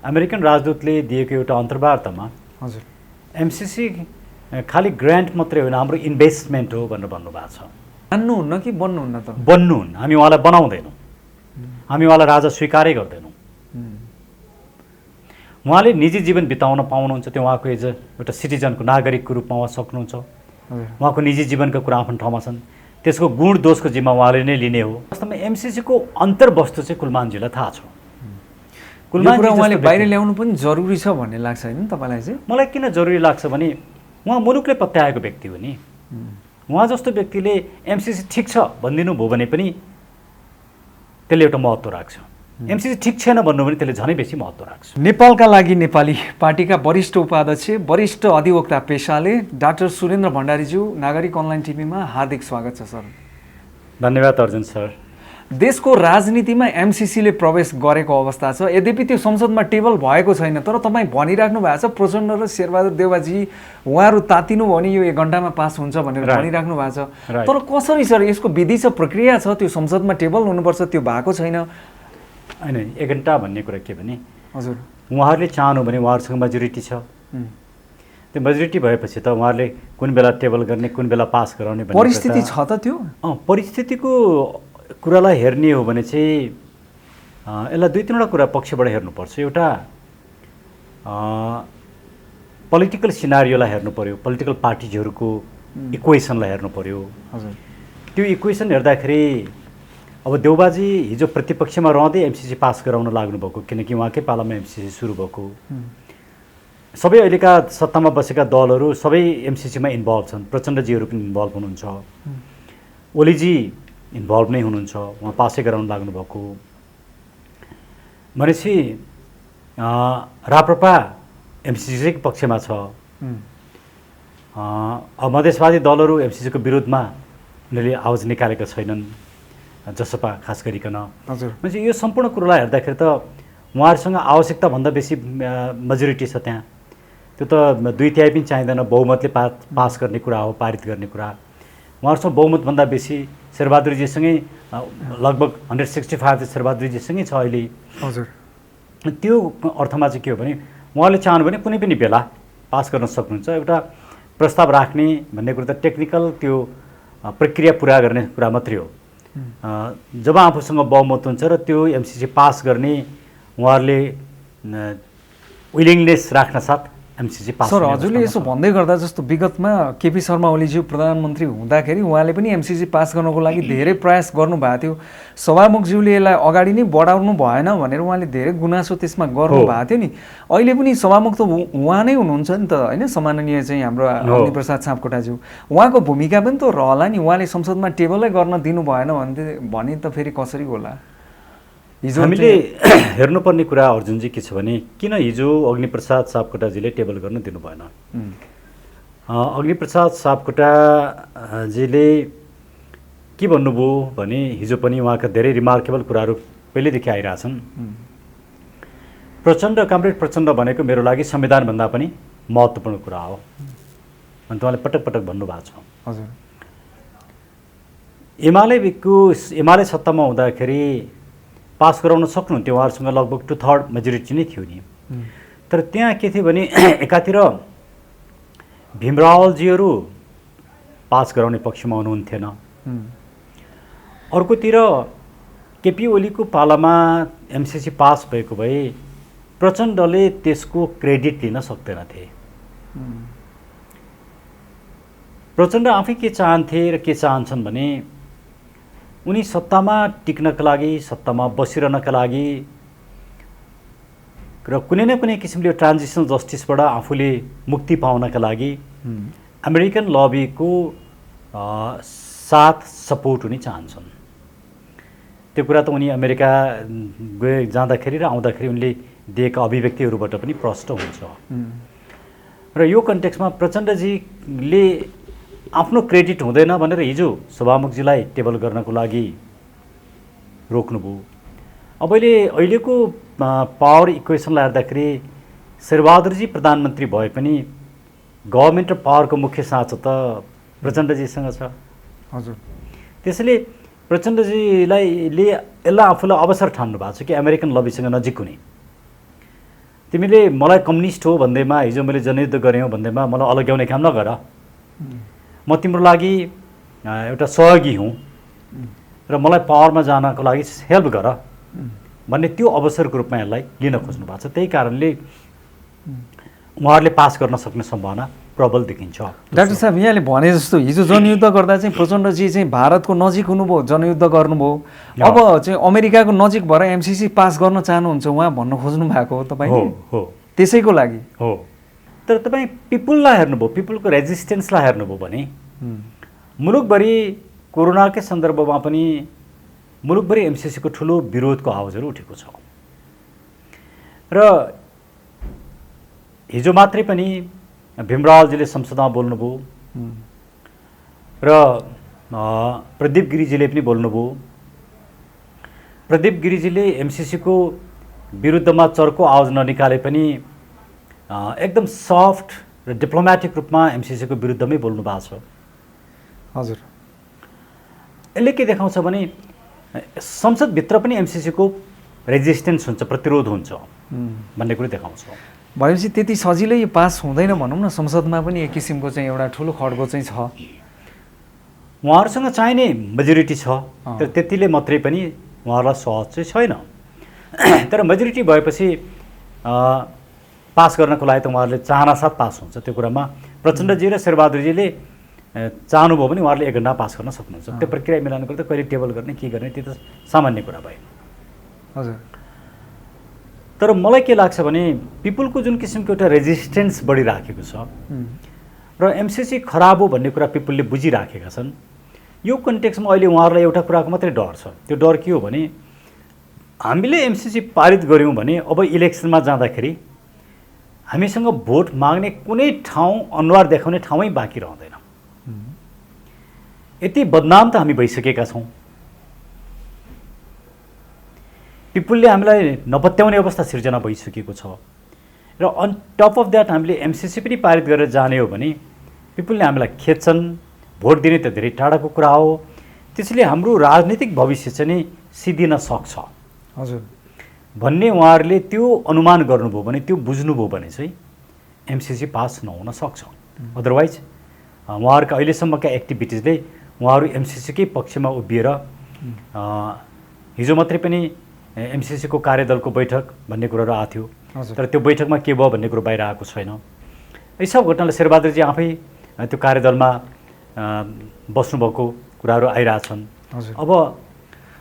American राजदूतले दिएको एउटा अन्तर्वार्तामा हजुर एमसीसी खालि ग्रान्ट मात्रै होइन, हाम्रो इन्भेस्टमेन्ट हो भनेर भन्नुभएको छ। मान्नुहुन्न कि बन्नुहुन्न त? बन्नुहुन्न। हामी उहाँलाई बनाउँदैनौँ, हामी उहाँलाई राजा स्वीकारै गर्दैनौँ। उहाँले निजी जीवन बिताउन पाउनुहुन्छ, त्यो उहाँको एज एउटा सिटिजनको नागरिकको रूपमा उहाँ सक्नुहुन्छ। उहाँको निजी जीवनका कुरा आफ्नो ठाउँमा छन्, त्यसको गुण दोषको जिम्मा उहाँले नै लिने हो। वास्तवमा एमसीसीको अन्तर्वस्तु चाहिँ कुलमानजीलाई थाहा छ। कुलमानजी उहाँले बाहिर ल्याउनु पनि जरुरी छ भन्ने लाग्छ होइन तपाईँलाई चाहिँ? मलाई किन जरुरी लाग्छ भने उहाँ मुलुकले पत्याएको व्यक्ति हो नि। उहाँ जस्तो व्यक्तिले एमसीसी ठिक छ भनिदिनु भयो भने पनि त्यसले एउटा महत्त्व राख्छ। एमसीसी ठिक छैन भन्नु भने त्यसले झनै बेसी महत्त्व राख्छ। नेपालका लागि नेपाली पार्टीका वरिष्ठ उपाध्यक्ष, वरिष्ठ अधिवक्ता पेशाले डाक्टर सुरेन्द्र भण्डारीज्यू नागरिक अनलाइन टिभीमा हार्दिक स्वागत छ सर। धन्यवाद अर्जुन सर। देशको राजनीतिमा एमसीसीले प्रवेश गरेको अवस्था छ, यद्यपि त्यो संसदमा टेबल भएको छैन। तर तपाईँ भनिराख्नु भएको छ प्रचण्ड र शेरबहादुर देउवाजी उहाँहरू तातिनु भयो भने यो 1 घन्टामा पास हुन्छ भनेर भनिराख्नु भएको छ। तर कसरी सर यसको विधि छ, प्रक्रिया छ, त्यो संसदमा टेबल हुनुपर्छ, त्यो भएको छैन? होइन, 1 घन्टा भन्ने कुरा के भने हजुर उहाँहरूले चाहनु भने उहाँहरूसँग मेजोरिटी छ। त्यो मेजोरिटी भएपछि त उहाँहरूले कुन बेला टेबल गर्ने, कुन बेला पास गराउने भन्ने परिस्थिति छ त त्यो? परिस्थितिको कुरालाई हेर्ने हो भने चाहिँ यसलाई 2-3वटा कुरा पक्षबाट हेर्नुपर्छ। एउटा पोलिटिकल सिनारियोलाई हेर्नु पर्यो, पोलिटिकल पार्टिजहरूको इक्वेसनलाई हेर्नु पर्यो। हजुर त्यो इक्वेसन हेर्दाखेरि अब देउबाजी हिजो प्रतिपक्षमा रहँदै एमसीसी पास गराउन लाग्नुभएको, किनकि उहाँकै पालामा एमसीसी सुरु भएको। सबै अहिलेका सत्तामा बसेका दलहरू सबै एमसीसीमा इन्भल्भ छन्। प्रचण्डजीहरू पनि इन्भल्भ हुनुहुन्छ, ओलीजी इन्भल्भ नै हुनुहुन्छ, उहाँ पासै गराउन लाग्नुभएको। भनेपछि राप्रपा एमसीसीकै पक्षमा छ। अब मधेसवादी दलहरू एमसीसीको विरुद्धमा उनीहरूले आवाज निकालेका छैनन्, जसपा खास गरिकन। भनेपछि यो सम्पूर्ण कुरोलाई हेर्दाखेरि त उहाँहरूसँग आवश्यकताभन्दा बेसी मेजोरिटी छ त्यहाँ। त्यो त 2/3 पनि चाहिँदैन, बहुमतले पास गर्ने कुरा हो, पारित गर्ने कुरा। उहाँहरूसँग बहुमतभन्दा बेसी शेरबहादुरजीसँगै लगभग 165 चाहिँ शेरबहादुरजीसँगै छ अहिले। हजुर त्यो अर्थमा चाहिँ के हो भने उहाँले चाहनु भने कुनै पनि बेला पास गर्न सक्नुहुन्छ। एउटा प्रस्ताव राख्ने भन्ने कुरो त टेक्निकल त्यो प्रक्रिया पुरा गर्ने कुरा मात्रै हो। जब आफूसँग बहुमत हुन्छ र त्यो एमसीसी पास गर्ने उहाँहरूले विलिङनेस राख्न साथ एमसीसी पास। सर हजुरले यसो भन्दै गर्दा जस्तो विगतमा केपी शर्मा ओलीज्यू प्रधानमन्त्री हुँदाखेरि उहाँले पनि एमसीसी पास गर्नको लागि धेरै प्रयास गर्नुभएको थियो। सभामुखज्यूले यसलाई अगाडि नै बढाउनु भएन भनेर उहाँले धेरै गुनासो त्यसमा गर्नुभएको थियो नि। अहिले पनि सभामुख त उहाँ नै हुनुहुन्छ नि त होइन, सम्माननीय चाहिँ हाम्रो अग्निप्रसाद सापकोटाज्यू। उहाँको भूमिका पनि त रहला नि, उहाँले संसदमा टेबलै गर्न दिनु भएन भने त फेरि कसरी होला? हामीले हेर्नुपर्ने कुरा अर्जुनजी के छ भने किन हिजो अग्निप्रसाद सापकोटाजीले टेबल गर्न दिनु भएन? अग्निप्रसाद सापकोटाजीले के भन्नुभयो भने हिजो पनि उहाँका धेरै रिमार्केबल कुराहरू पहिल्यैदेखि आइरहेछन्। प्रचण्ड, कमरेड प्रचण्ड भनेको मेरो लागि संविधानभन्दा पनि महत्त्वपूर्ण कुरा हो अनि उहाँले पटक पटक भन्नुभएको छ। हजुर एमाले सत्तामा हुँदाखेरि पास गराउन सक्नुहुन्थ्यो, उहाँहरूसँग लगभग 2/3 मेजोरिटी नै थियो नि। तर त्यहाँ के थियो भने एकातिर भीमरावलजीहरू पास गराउने पक्षमा हुनुहुन्थेन, अर्कोतिर केपी ओलीको पालामा एमसीसी पास भएको भए प्रचण्डले त्यसको क्रेडिट लिन सक्दैनथे। प्रचण्ड आफै के चाहन्थे र के चाहन्छन् भने उनी सत्तामा टिक्नका लागि, सत्तामा बसिरहनका लागि र कुनै न कुनै किसिमले ट्रान्जिसनल जस्टिसबाट आफूले मुक्ति पाउनका लागि अमेरिकन लबीको साथ सपोर्ट हुने चाहन्छन्। त्यो कुरा त उनी अमेरिका जाँदाखेरि र आउँदाखेरि उनले दिएका अभिव्यक्तिहरूबाट पनि प्रष्ट हुन्छ। र यो कन्टेक्स्टमा प्रचण्डजीले आफ्नो क्रेडिट हुँदैन भनेर हिजो सभामुखजीलाई टेबल गर्नको लागि रोक्नुभयो। अब अहिलेको पावर इक्वेसनलाई हेर्दाखेरि शेरबहादुरजी प्रधानमन्त्री भए पनि गभर्मेन्ट र पावरको मुख्य साँचो त प्रचण्डजीसँग छ। हजुर त्यसैले प्रचण्डजीले यसलाई आफूलाई अवसर ठान्नु भएको छ कि अमेरिकन लबीसँग नजिक हुने तिमीले मलाई कम्युनिस्ट हो भन्दैमा हिजो मैले जनयुद्ध गरेँ हो भन्दैमा मलाई अलग्याउने काम नगर, म तिम्रो लागि एउटा सहयोगी हुँ र मलाई पावरमा जानको लागि हेल्प गर भन्ने त्यो अवसरको रूपमा यसलाई लिन खोज्नु भएको छ। त्यही कारणले उहाँहरूले पास गर्न सक्ने सम्भावना प्रबल देखिन्छ। डाक्टर साहब, यहाँले भने जस्तो हिजो जनयुद्ध गर्दा चाहिँ प्रचण्डजी चाहिँ भारतको नजिक हुनुभयो, जनयुद्ध गर्नुभयो, अब चाहिँ अमेरिकाको नजिक भएर एमसिसी पास गर्न चाहनुहुन्छ उहाँ भन्न खोज्नु भएको हो तपाईँले? हो, त्यसैको लागि हो। तर तपाईँ पिपुललाई हेर्नुभयो, पिपुलको रेजिस्टेन्सलाई हेर्नुभयो भने मुलुकभरि कोरोनाकै सन्दर्भमा पनि मुलुकभरि एमसिसीको ठुलो विरोधको आवाजहरू उठेको छ र हिजो मात्रै पनि भीमरावजीले संसदमा बोल्नुभयो र प्रदीप गिरिजीले पनि बोल्नुभयो। प्रदीप गिरिजीले एमसिसीको विरुद्धमा चर्को आवाज ननिकाले पनि एकदम सफ्ट र डिप्लोमेटिक रूपमा एमसिसीको विरुद्धमै बोल्नु भएको छ। हजुर, यसले के देखाउँछ भने संसदभित्र पनि एमसिसीको रेजिस्टेन्स हुन्छ, प्रतिरोध हुन्छ भन्ने कुरो देखाउँछ। भनेपछि त्यति सजिलै पास हुँदैन भनौँ न, संसदमा पनि एक किसिमको चाहिँ एउटा ठुलो खड्को चाहिँ छ। उहाँहरूसँग चाहिने मेजोरिटी छ, तर त्यतिले मात्रै पनि उहाँहरूलाई सहज चाहिँ छैन। तर मेजोरिटी भएपछि पास गर्नको लागि त उहाँहरूले चाहनासाथ पास हुन्छ। त्यो कुरामा प्रचण्डजी र शेरबहादुरजीले चाहनुभयो भने उहाँहरूले 1 घण्टा पास गर्न सक्नुहुन्छ। त्यो प्रक्रिया मिलाउनु पर्दा कहिले टेबल गर्ने के गर्ने त्यो त सामान्य कुरा भयो। हजुर, तर मलाई के लाग्छ भने पिपुलको जुन किसिमको एउटा रेजिस्टेन्स बढिराखेको छ र एमसिसी खराब हो भन्ने कुरा पिपुलले बुझिराखेका छन्। यो कन्टेक्स्टमा अहिले उहाँहरूलाई एउटा कुराको मात्रै डर छ। त्यो डर के हो भने हामीले एमसिसी पारित गऱ्यौँ भने अब इलेक्सनमा जाँदाखेरि हामीसँग भोट माग्ने कुनै ठाउँ, अनुहार देखाउने ठाउँै बाँकी रहँदैन। यति बदनाम त हामी भइसकेका छौँ। पिपुलले हामीलाई नपत्याउने अवस्था सिर्जना भइसकेको छ र अन टप अफ द्याट हामीले एमसिसी पनि पारित गरेर जाने हो भने पिपुलले हामीलाई खेच्छन्। भोट दिने त धेरै टाढाको कुरा हो। त्यसैले हाम्रो राजनीतिक भविष्य चाहिँ नि सिद्धिन सक्छ हजुर भन्ने उहाँहरूले त्यो अनुमान गर्नुभयो भने, त्यो बुझ्नुभयो भने चाहिँ एमसिसी पास नहुन सक्छ। अदरवाइज उहाँहरूका अहिलेसम्मका एक्टिभिटिजले उहाँहरू एमसिसीकै पक्षमा उभिएर हिजो मात्रै पनि एमसिसीको कार्यदलको बैठक भन्ने कुराहरू आएको थियो, तर त्यो बैठकमा के भयो भन्ने कुरो बाहिर आएको छैन। यी सब घटनाले शेरबहादुरजी आफै त्यो कार्यदलमा बस्नुभएको कुराहरू आइरहेछन्। अब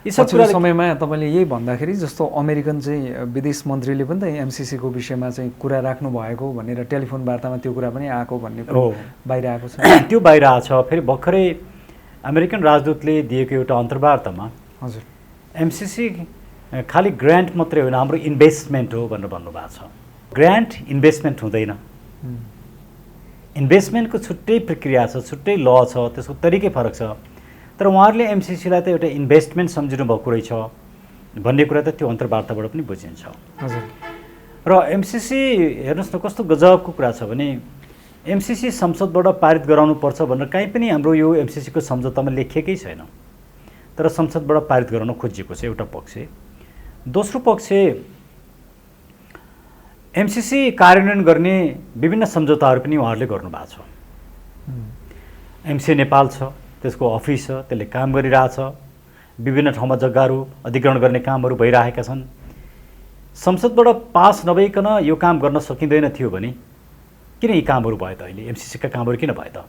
यी सब पछिल्लो समयमा तपाईँले यही भन्दाखेरि जस्तो अमेरिकन चाहिँ विदेश मन्त्रीले पनि त एमसिसीको विषयमा चाहिँ कुरा राख्नु भएको भनेर टेलिफोन वार्तामा त्यो कुरा पनि आएको भन्ने कुरो बाहिर आएको छ। त्यो बाहिर आएको छ। फेरि भर्खरै अमेरिकन राजदूतले दिएको एउटा अन्तर्वार्तामा हजुर एमसिसी खालि ग्रान्ट मात्रै होइन, हाम्रो इन्भेस्टमेन्ट हो भनेर भन्नुभएको छ। ग्रान्ट इन्भेस्टमेन्ट हुँदैन। इन्भेस्टमेन्टको छुट्टै प्रक्रिया छ, छुट्टै ल छ, त्यसको तरिकै फरक छ। तर उहाँहरूले एमसिसीलाई त एउटा इन्भेस्टमेन्ट सम्झिनु भएको रहेछ भन्ने कुरा त त्यो अन्तर्वार्ताबाट पनि बुझिन्छ। हजुर र एमसिसी हेर्नुहोस् न कस्तो गजबको कुरा छ भने एमसिसी संसदबाट पारित गराउनुपर्छ भनेर कहीँ पनि हाम्रो यो एमसिसीको सम्झौतामा लेखिएकै छैन। तर संसदबाट पारित गराउन खोजिएको छ एउटा पक्ष। दोस्रो पक्ष एमसिसी कार्यान्वयन गर्ने विभिन्न सम्झौताहरू पनि उहाँहरूले गर्नुभएको छ। एमसिए नेपाल छ, त्यसको अफिस छ, त्यसले काम गरिरहेछ। विभिन्न ठाउँमा जग्गाहरू अधिग्रहण गर्ने कामहरू भइरहेका छन्। संसदबाट पास नभइकन यो काम गर्न सकिँदैन थियो भने किन यी कामहरू भयो त? अहिले एमसिसीका कामहरू किन भयो त?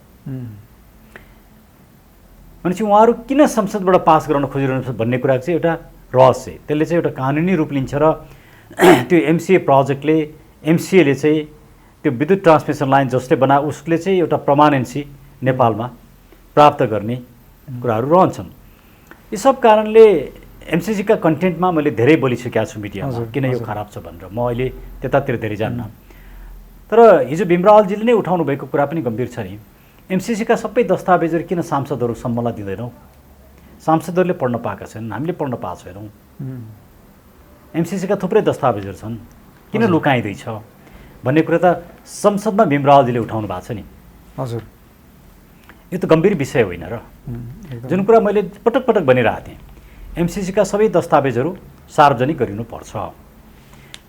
भनेपछि उहाँहरू किन संसदबाट पास गराउन खोजिरहनु भन्ने कुरा चाहिँ एउटा रहस्य। त्यसले चाहिँ एउटा कानुनी रूप लिन्छ र त्यो एमसिए प्रोजेक्टले एमसिएले चाहिँ त्यो विद्युत ट्रान्समिसन लाइन जसले बनाए उसले चाहिँ एउटा पर्मानेन्सी नेपालमा प्राप्त गर्ने कुराहरू रहन्छन्। यी सब कारणले एमसिसीका कन्टेन्टमा मैले धेरै बोलिसकेको छु मिडियामा किन यो खराब छ भनेर। म अहिले त्यतातिर धेरै जान्न। तर हिजो भीमरावजीले नै उठाउनु भएको कुरा पनि गम्भीर छ नि। एमसिसीका सबै दस्तावेजहरू किन सांसदहरूसम्मलाई दिँदैनौँ? सांसदहरूले पढ्न पाएका छैनन्, हामीले पढ्न पाएको छैनौँ। एमसिसीका थुप्रै दस्तावेजहरू छन्, किन लुकाइँदैछ भन्ने कुरा त संसदमा भीमरावजीले उठाउनु भएको छ नि। हजुर यो त गम्भीर विषय होइन र? जुन कुरा मैले पटक पटक भनिरहेको थिएँ, एमसिसीका सबै दस्तावेजहरू सार्वजनिक गरिनुपर्छ।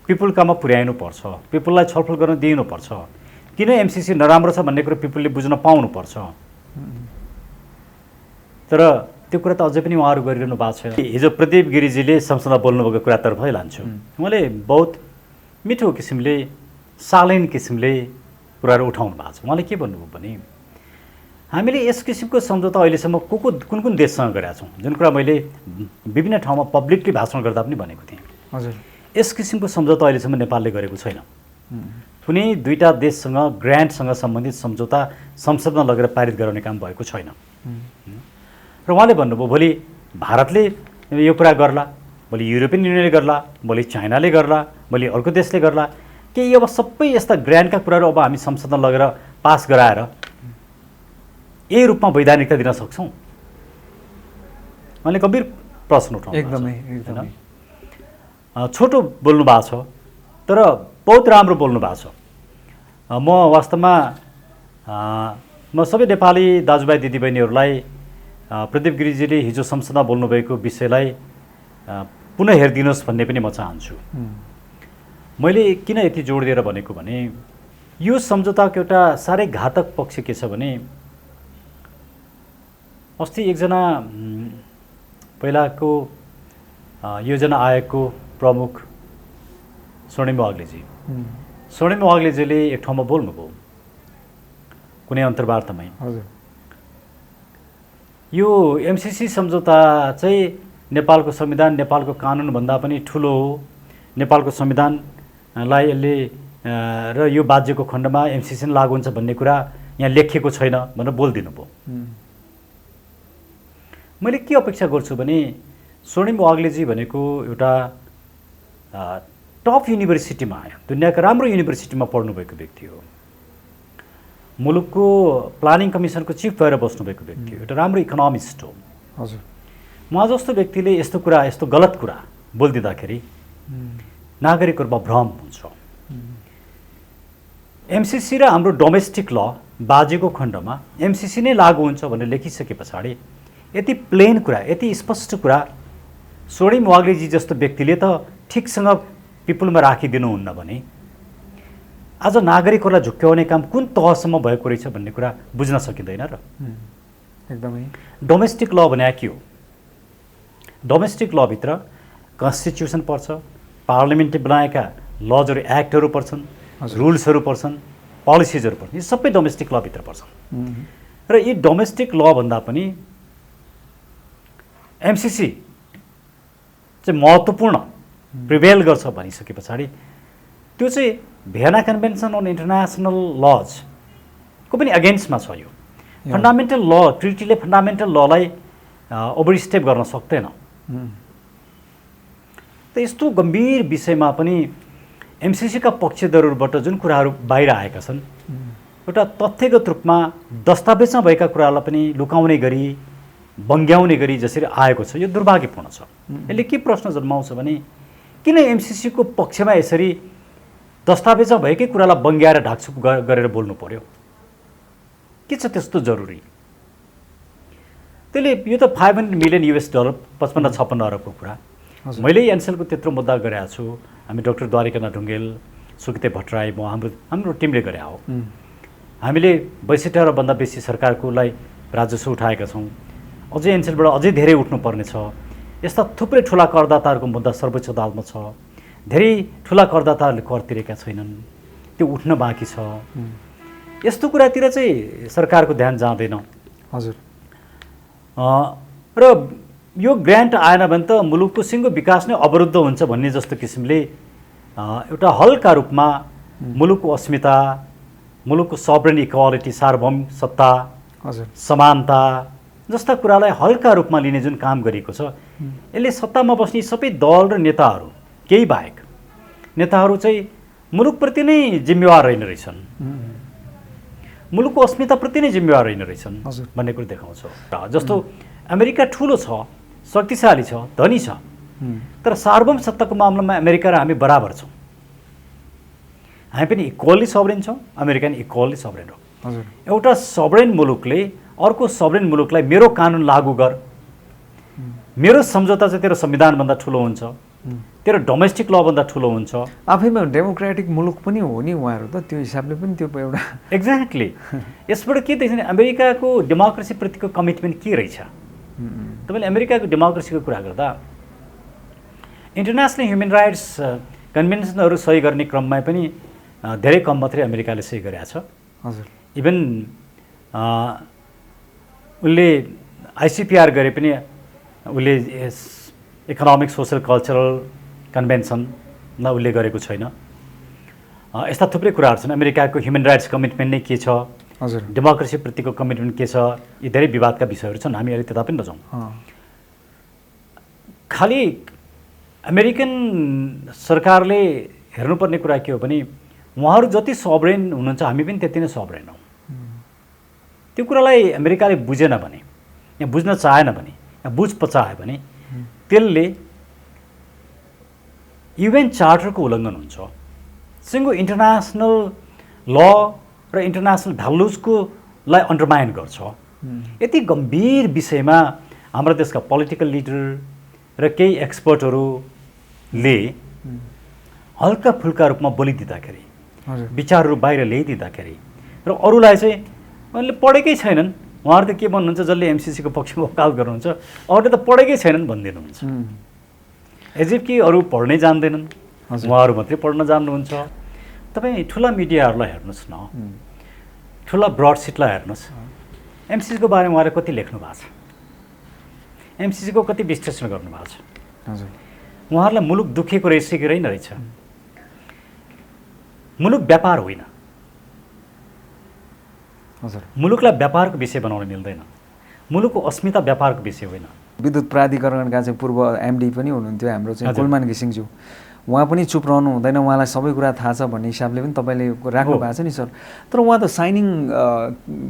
पिपुलकामा पुर्याइनुपर्छ, पिपुललाई छलफल गर्न दिनुपर्छ। किन एमसिसी नराम्रो छ भन्ने कुरो पिपुलले बुझ्न पाउनुपर्छ। तर त्यो कुरा त अझै पनि उहाँहरू गरिरहनु भएको छ। हिजो प्रदीप गिरिजीले संसदमा बोल्नुभएको कुरातर्फै लान्छु। उहाँले बहुत मिठो किसिमले शालीन किसिमले कुराहरू उठाउनु भएको छ। उहाँले के भन्नुभयो भने हामीले यस किसिमको सम्झौता अहिलेसम्म कुन कुन देशसँग गरेका छौँ, जुन कुरा मैले विभिन्न ठाउँमा पब्लिकली भाषण गर्दा पनि भनेको थिएँ। हजुर, यस किसिमको सम्झौता अहिलेसम्म नेपालले गरेको छैन। कुनै दुईटा देशसँग ग्रान्टसँग सम्बन्धित सम्झौता संसदमा लगेर पारित गराउने काम भएको छैन। र उहाँले भन्नुभयो भोलि भारतले यो कुरा गर्ला, भोलि युरोपियन युनियनले गर्ला, भोलि चाइनाले गर्ला, भोलि अर्को देशले गर्ला, के अब सबै यस्ता ग्रान्टका कुराहरू अब हामी संसदमा लगेर पास गराएर यही रूपमा वैधानिकता दिन सक्छौँ? उहाँले गम्भीर प्रश्न उठाउनु एकदमै। छोटो बोल्नु भएको छ तर बहुत राम्रो बोल्नु भएको छ। म वास्तवमा म सबै नेपाली दाजुभाइ दिदीबहिनीहरूलाई प्रदीप गिरिजीले हिजो संसदमा बोल्नुभएको विषयलाई पुनः हेरिदिनुहोस् भन्ने पनि म चाहन्छु। मैले किन यति जोड दिएर भनेको भने यो सम्झौताको एउटा साह्रै घातक पक्ष के छ भने अस्ति एकजना पहिलाको योजना आयोगको प्रमुख स्वर्णिम वाग्लेजीले एक ठाउँमा बोल्नुभयो कुनै अन्तर्वार्तामै। यो एमसिसी सम्झौता चाहिँ नेपालको संविधान, नेपालको कानुनभन्दा पनि ठुलो हो। नेपालको संविधानलाई यसले र यो बाज्यको खण्डमा एमसिसी नै लागु हुन्छ भन्ने कुरा यहाँ लेखिएको छैन भनेर बोलिदिनु भयो। मैले के अपेक्षा गर्छु भने स्वर्णिम वाग्लेजी भनेको एउटा टप युनिभर्सिटीमा आयो, दुनियाँको राम्रो युनिभर्सिटीमा पढ्नुभएको व्यक्ति हो, मुलुकको प्लानिङ कमिसनको चिफ भएर बस्नुभएको व्यक्ति हो, एउटा राम्रो इकोनोमिस्ट हो। हजुर, उहाँ जस्तो व्यक्तिले यस्तो कुरा, यस्तो गलत कुरा बोलिदिँदाखेरि नागरिकहरूमा भ्रम हुन्छ। एमसिसी र हाम्रो डोमेस्टिक ल बाजेको खण्डमा एमसिसी नै लागु हुन्छ भनेर लेखिसके पछाडि यति प्लेन कुरा, यति स्पष्ट कुरा स्वर्णिम वाग्लेजी जस्तो व्यक्तिले त ठिकसँग पिपुलमा राखिदिनुहुन्न भने आज नागरिकहरूलाई झुक्क्याउने काम कुन तहसम्म भएको रहेछ भन्ने कुरा बुझ्न सकिँदैन र। एकदमै। डोमेस्टिक ल भने के हो? डोमेस्टिक लभित्र कन्स्टिट्युसन पर्छ, पार्लियामेन्टले बनाएका लजहरू, एक्टहरू पर्छन्, रुल्सहरू पर्छन्, पोलिसिजहरू पर्छन्, यी सबै डोमेस्टिक लभित्र पर्छन्। र यी डोमेस्टिक ल भन्दा पनि एमसिसी चाहिँ महत्त्वपूर्ण प्रिभेल गर्छ भनिसके पछाडि त्यो चाहिँ भियना कन्भेन्सन अन इन्टरनेसनल लजको पनि अगेन्स्टमा छ। यो फन्डामेन्टल ल, ट्रिटीले फन्डामेन्टल ललाई ओभरस्टेप गर्न सक्दैन। त यस्तो गम्भीर विषयमा पनि एमसिसीका पक्षधरहरूबाट जुन कुराहरू बाहिर आएका छन्, एउटा तथ्यगत रूपमा दस्तावेजमा भएका कुरालाई पनि लुकाउने गरी, बङ्ग्याउने गरी जसरी आएको छ, यो दुर्भाग्यपूर्ण छ। यसले के प्रश्न जन्माउँछ भने किन एमसिसीको पक्षमा यसरी दस्तावेजमा भएकै कुरालाई बङ्ग्याएर ढाकछुप गरेर बोल्नु पर्यो? के छ त्यस्तो जरुरी? त्यसले यो त $500 मिलियन $55 अरबको कुरा। मैले एनसेलको त्यत्रो मुद्दा गरेका छु, हामी डाक्टर द्वारिकानाथ ढुङ्गेल, सुकिते भट्टराई, म हाम्रो टिमले गरे हो। हामीले 62 अरबभन्दा बेसी सरकारकोलाई राजस्व उठाएका छौँ। अझै एनसेलबाट अझै धेरै उठ्नुपर्ने छ। यस्ता थुप्रै ठुला करदाताहरूको मुद्दा सर्वोच्च अदालतमा छ। धेरै ठुला करदाताहरूले कर तिरेका छैनन्, त्यो उठ्न बाँकी छ। यस्तो कुरातिर चाहिँ सरकारको ध्यान जाँदैन। हजुर। र यो ग्रान्ट आएन भने त मुलुकको सिङ्गो विकास नै अवरुद्ध हुन्छ भन्ने जस्तो किसिमले एउटा हल्का रूपमा मुलुकको अस्मिता, मुलुकको सभरेन इक्वालिटी, सार्वभौम सत्ता, समानता जस्ता कुरालाई हल्का रूपमा लिने जुन काम गरिएको छ, यसले सत्तामा बस्ने सबै दल र नेताहरू, केही बाहेक नेताहरू चाहिँ मुलुकप्रति नै जिम्मेवार रहेन रहेछन्, मुलुकको अस्मिताप्रति नै जिम्मेवार रहेन रहेछन् भन्ने कुरो देखाउँछ। जस्तो अमेरिका ठुलो छ, शक्तिशाली छ, धनी छ, तर सार्वभौम सत्ताको मामलामा अमेरिका र हामी बराबर छौँ। हामी पनि इक्वल्ली सभरेन छौँ, अमेरिका पनि इक्वल्ली सभरेन हो। एउटा सभरेन मुलुकले अर्को सभरेन मुलुकलाई मेरो कानुन लागू गर, मेरो सम्झौता चाहिँ तेरो संविधानभन्दा ठुलो हुन्छ, तेरो डोमेस्टिक लभन्दा ठुलो हुन्छ। आफैमा डेमोक्रेटिक मुलुक पनि हो नि उहाँहरू त, त्यो हिसाबले पनि त्यो एउटा एक्ज्याक्टली। यसबाट के देख्छ भने अमेरिकाको डेमोक्रेसीप्रतिको कमिटमेन्ट के रहेछ। तपाईँले अमेरिकाको डेमोक्रेसीको कुरा गर्दा इन्टरनेसनल ह्युमन राइट्स कन्भेन्सनहरू सही गर्ने क्रममा पनि धेरै कम मात्रै अमेरिकाले सही गरेको छ। हजुर। इभन उसले आइसिपिआर गरे पनि उसले इकोनोमिक सोसल कल्चरल कन्भेन्सनमा उसले गरेको छैन। यस्ता थुप्रै कुराहरू छन्। अमेरिकाको ह्युमन राइट्स कमिटमेन्ट नै के छ, हजुर, डेमोक्रेसीप्रतिको कमिटमेन्ट के छ, यी धेरै विवादका विषयहरू छन्। हामी अहिले त्यता पनि नजाउँ। खालि अमेरिकन सरकारले हेर्नुपर्ने कुरा के हो भने उहाँहरू जति सबरेन हुनुहुन्छ हामी पनि त्यति नै सबरेन हौँ। त्यो कुरालाई अमेरिकाले बुझेन भने या बुझ्न चाहेन भने या बुझ पचायो भने त्यसले युएन चार्टरको उल्लङ्घन हुन्छ। सिङ्गो इन्टरनेसनल ल र इन्टरनेसनल भ्यालुजको लाई अन्डरमाइन गर्छ। यति गम्भीर विषयमा हाम्रो देशका पोलिटिकल लिडर र केही एक्सपर्टहरूले हल्का फुल्का रूपमा बोलिदिँदाखेरि, विचारहरू बाहिर ल्याइदिँदाखेरि र अरूलाई चाहिँ उनीहरूले पढेकै छैनन्, उहाँहरू त के भन्नुहुन्छ, जसले एमसिसीको पक्षमा वकालत गर्नुहुन्छ अरूले त पढेकै छैनन् भनिदिनुहुन्छ। एज इफ कि अरू पढ्नै जान्दैनन्, उहाँहरू मात्रै पढ्न जान्नुहुन्छ। तपाईँ ठुला मिडियाहरूलाई हेर्नुहोस् न, ठुला ब्रडसिटलाई हेर्नुहोस्, एमसिसीको बारेमा उहाँले कति लेख्नु भएको छ, एमसिसीको कति विश्लेषण गर्नुभएको छ। हजुर। उहाँहरूलाई मुलुक दुखेको रहेछ कि रहेछ। मुलुक व्यापार होइन। हजुर। मुलुकलाई व्यापारको विषय बनाउन मिल्दैन। मुलुकको अस्मिता व्यापारको विषय होइन। विद्युत प्राधिकरणका चाहिँ पूर्व एमडी पनि हुनुहुन्थ्यो हाम्रो चाहिँ कुलमान घिसिङज्यू, उहाँ पनि चुप रहनु हुँदैन, उहाँलाई सबै कुरा थाहा छ भन्ने हिसाबले पनि तपाईँले राख्नु भएको छ नि सर। तर उहाँ त साइनिङ